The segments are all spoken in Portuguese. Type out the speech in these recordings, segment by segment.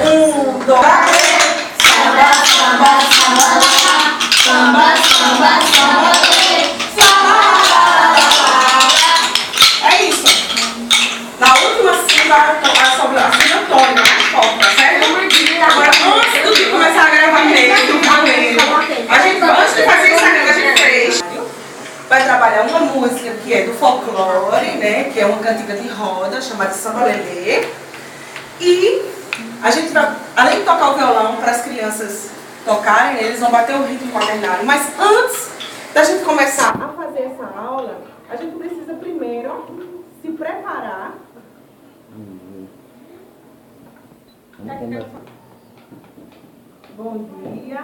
Um, dois, samba, samba, samba, samba, samba, samba, samba. É isso. Na última sílaba vai tocar sobre a sílaba tônica, mais forte, tá certo? Agora, antes de começar a gravar mesmo, a gente, antes de fazer isso aqui que a gente fez, vai trabalhar uma música que é do folclore, né? Que é uma cantiga de roda, chamada Samba Lelê. E a gente vai, além de tocar o violão para as crianças tocarem, eles vão bater o ritmo quaternário. Mas antes da gente começar a fazer essa aula, a gente precisa primeiro se preparar. Bom dia,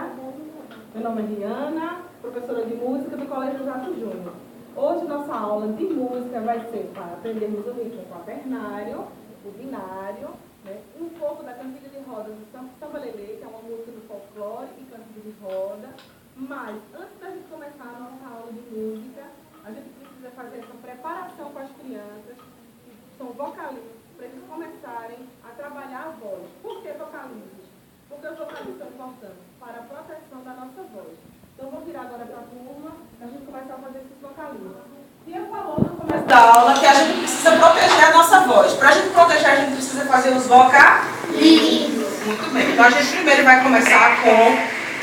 meu nome é Riana, professora de música do Colégio Jato Júnior. Hoje nossa aula de música vai ser para aprendermos o ritmo quaternário, o binário, né? Um pouco da cantiga de roda do Samba Lelê, que é uma música do folclore e cantiga de roda. Mas antes da gente começar a nossa aula de música, a gente precisa fazer essa preparação com as crianças, que são vocalistas, para eles começarem a trabalhar a voz. Por que vocalistas? Porque os vocalistas são importantes para a proteção da nossa voz. Então, vou virar agora para a turma, para a gente começar a fazer esses vocalistas. E eu falou no começo da aula que a gente precisa proteger a nossa voz. Para a gente proteger, a gente precisa fazer os vocalistas. Muito bem. Então, a gente primeiro vai começar com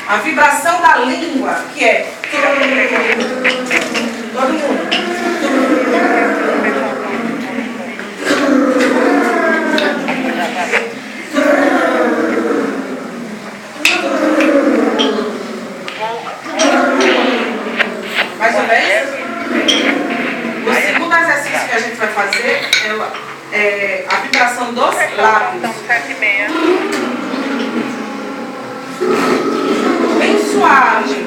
a vibração da língua, que é... Todo mundo. Mais ou menos? O segundo exercício que a gente vai fazer é a vibração dos lábios. Bem suave.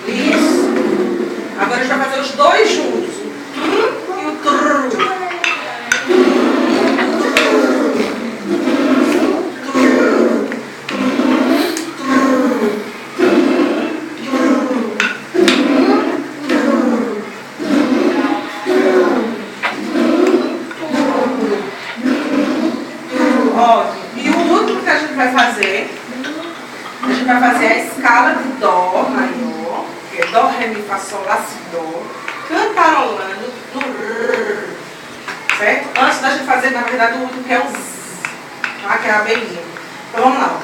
Isso. Agora a gente vai fazer os dois juntos. E o trrr. E o último que a gente vai fazer a escala de Dó maior, que é Dó, Ré, Mi, Fá, Sol, Lá, Si, Dó, cantarolando no R, certo? Antes da gente fazer, na verdade, o último que é o Z, tá? Que é a abelhinha. Então vamos lá.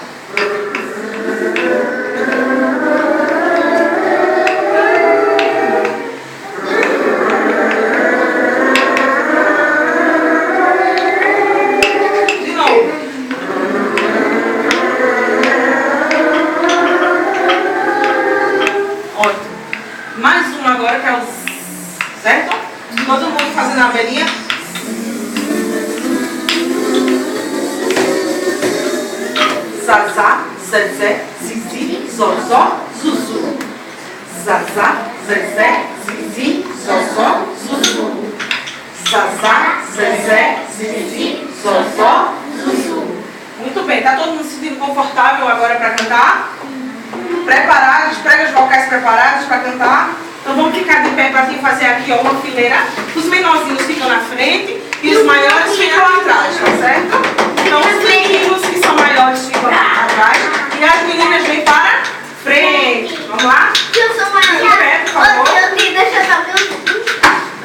Agora que é o Z, certo? Todo mundo fazendo a abelhinha. Zazá, zezé, zizi, zozó, zuzu. Zazá, zezé, zizi, zozó, zuzu. Zazá, zezé, zizi, zozó, zuzu. Muito bem, tá todo mundo se sentindo confortável agora para cantar? Preparados, pregas vocais preparados para cantar? Então vamos ficar de pé para vir fazer aqui ó, uma fileira. Os menorzinhos ficam na frente e os maiores ficam lá atrás, tá certo? Então os meninos que são maiores ficam lá atrás e as meninas vêm para frente. Vamos lá? Eu sou maior. Fica de pé, por favor. Deixa eu saber.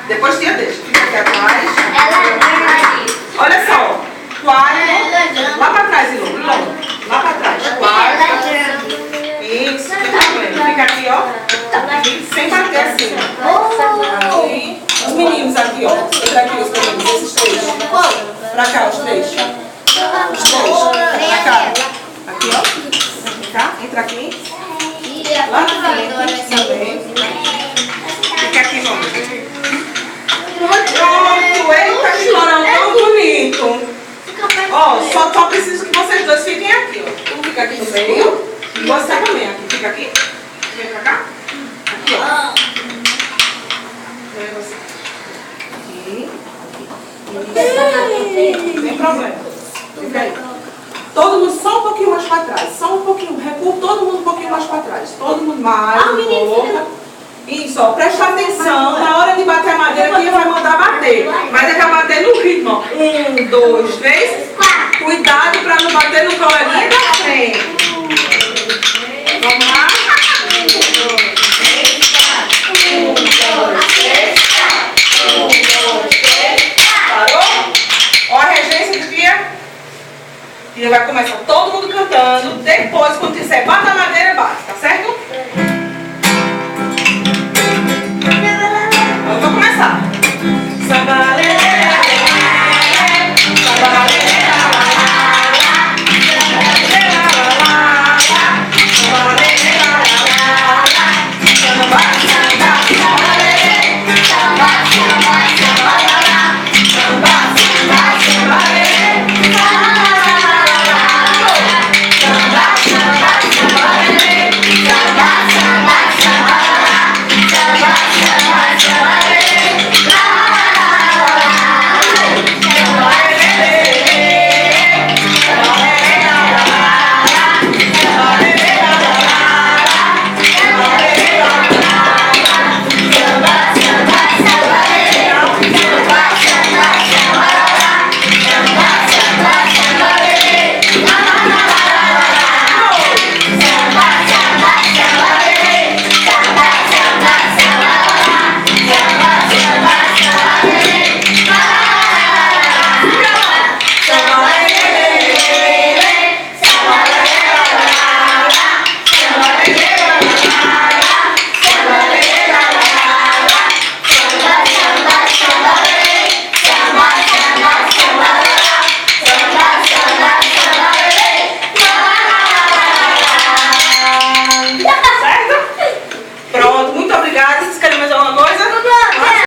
Depois tia deixa. Fica aqui atrás. Ela é grande. Olha só. Quadro. Lá para trás, Ilô. Lá para trás. Quadro. Isso, não tem problema. Fica aqui, ó. Sem bater assim. Aí. Os meninos aqui, ó. Entra aqui os meninos, esses três. Pra cá, os três. Os três. Pra cá. Aqui, ó. Vem cá, entra aqui. Lá na frente também. Fica aqui, vamos. Pronto, eita, que florão tão bonito. Ó, só preciso que vocês dois fiquem aqui, ó. Um fica aqui no meio. E você também aqui. Fica aqui. Vem pra cá. Aqui, ó. Vem você. Aqui. Não tem problema. Fica aí. Todo mundo só um pouquinho mais para trás. Só um pouquinho. Recua todo mundo um pouquinho mais para trás. Todo mundo mais. Um pouco. Isso, ó. Presta atenção. Na hora de bater a madeira, quem vai mandar bater. Mas é que vai bater no ritmo, ó. 1, 2, 3. Cuidado para não bater no coleguinha da frente. Vamos lá?